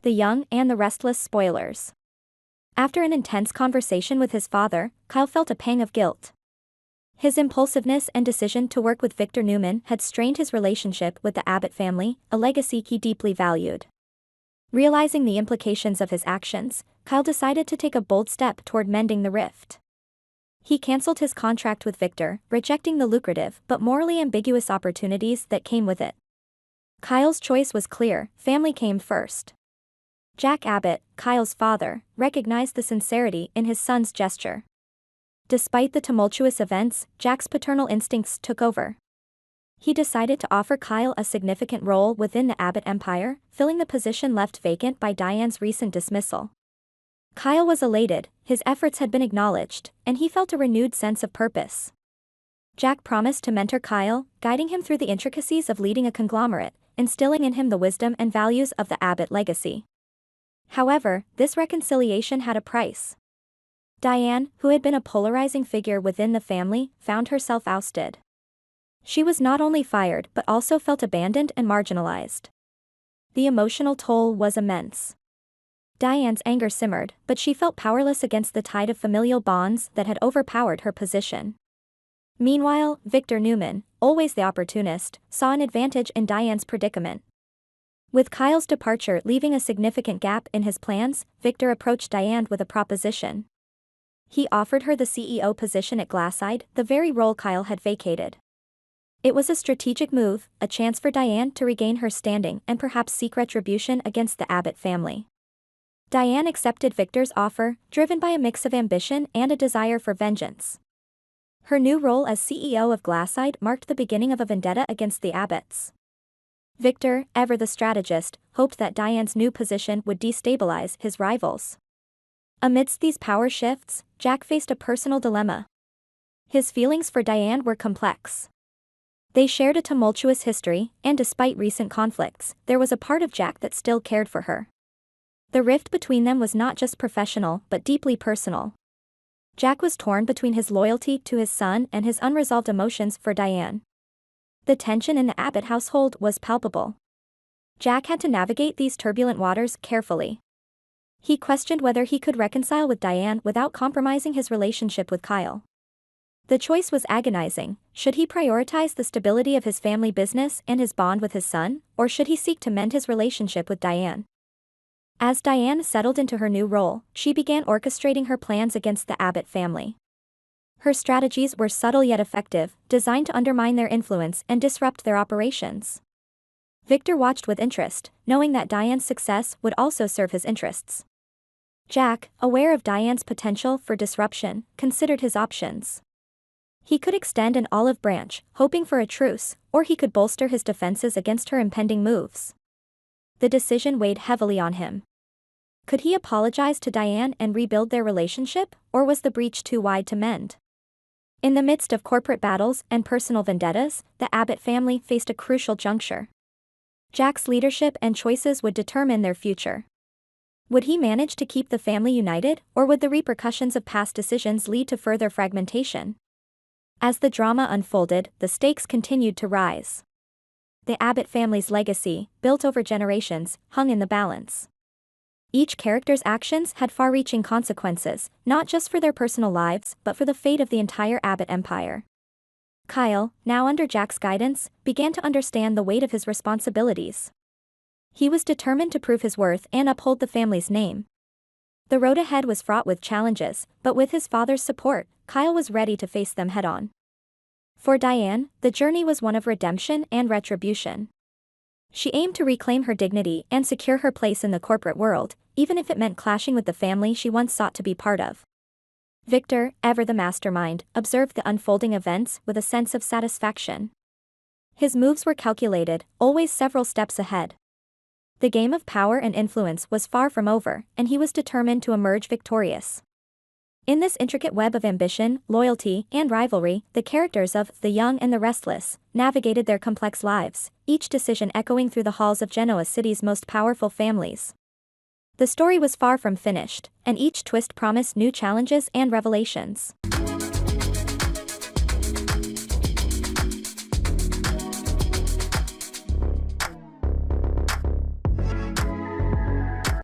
The Young and the Restless spoilers. After an intense conversation with his father, Kyle felt a pang of guilt. His impulsiveness and decision to work with Victor Newman had strained his relationship with the Abbott family, a legacy he deeply valued. Realizing the implications of his actions, Kyle decided to take a bold step toward mending the rift. He canceled his contract with Victor, rejecting the lucrative but morally ambiguous opportunities that came with it. Kyle's choice was clear: family came first. Jack Abbott, Kyle's father, recognized the sincerity in his son's gesture. Despite the tumultuous events, Jack's paternal instincts took over. He decided to offer Kyle a significant role within the Abbott empire, filling the position left vacant by Diane's recent dismissal. Kyle was elated, his efforts had been acknowledged, and he felt a renewed sense of purpose. Jack promised to mentor Kyle, guiding him through the intricacies of leading a conglomerate, instilling in him the wisdom and values of the Abbott legacy. However, this reconciliation had a price. Diane, who had been a polarizing figure within the family, found herself ousted. She was not only fired but also felt abandoned and marginalized. The emotional toll was immense. Diane's anger simmered, but she felt powerless against the tide of familial bonds that had overpowered her position. Meanwhile, Victor Newman, always the opportunist, saw an advantage in Diane's predicament. With Kyle's departure leaving a significant gap in his plans, Victor approached Diane with a proposition. He offered her the CEO position at Glasside, the very role Kyle had vacated. It was a strategic move, a chance for Diane to regain her standing and perhaps seek retribution against the Abbott family. Diane accepted Victor's offer, driven by a mix of ambition and a desire for vengeance. Her new role as CEO of Glasside marked the beginning of a vendetta against the Abbotts. Victor, ever the strategist, hoped that Diane's new position would destabilize his rivals. Amidst these power shifts, Jack faced a personal dilemma. His feelings for Diane were complex. They shared a tumultuous history, and despite recent conflicts, there was a part of Jack that still cared for her. The rift between them was not just professional but deeply personal. Jack was torn between his loyalty to his son and his unresolved emotions for Diane. The tension in the Abbott household was palpable. Jack had to navigate these turbulent waters carefully. He questioned whether he could reconcile with Diane without compromising his relationship with Kyle. The choice was agonizing: should he prioritize the stability of his family business and his bond with his son, or should he seek to mend his relationship with Diane? As Diane settled into her new role, she began orchestrating her plans against the Abbott family. Her strategies were subtle yet effective, designed to undermine their influence and disrupt their operations. Victor watched with interest, knowing that Diane's success would also serve his interests. Jack, aware of Diane's potential for disruption, considered his options. He could extend an olive branch, hoping for a truce, or he could bolster his defenses against her impending moves. The decision weighed heavily on him. Could he apologize to Diane and rebuild their relationship, or was the breach too wide to mend? In the midst of corporate battles and personal vendettas, the Abbott family faced a crucial juncture. Jack's leadership and choices would determine their future. Would he manage to keep the family united, or would the repercussions of past decisions lead to further fragmentation? As the drama unfolded, the stakes continued to rise. The Abbott family's legacy, built over generations, hung in the balance. Each character's actions had far-reaching consequences, not just for their personal lives but for the fate of the entire Abbott empire. Kyle, now under Jack's guidance, began to understand the weight of his responsibilities. He was determined to prove his worth and uphold the family's name. The road ahead was fraught with challenges, but with his father's support, Kyle was ready to face them head-on. For Diane, the journey was one of redemption and retribution. She aimed to reclaim her dignity and secure her place in the corporate world, even if it meant clashing with the family she once sought to be part of. Victor, ever the mastermind, observed the unfolding events with a sense of satisfaction. His moves were calculated, always several steps ahead. The game of power and influence was far from over, and he was determined to emerge victorious. In this intricate web of ambition, loyalty, and rivalry, the characters of The Young and the Restless navigated their complex lives, each decision echoing through the halls of Genoa City's most powerful families. The story was far from finished, and each twist promised new challenges and revelations.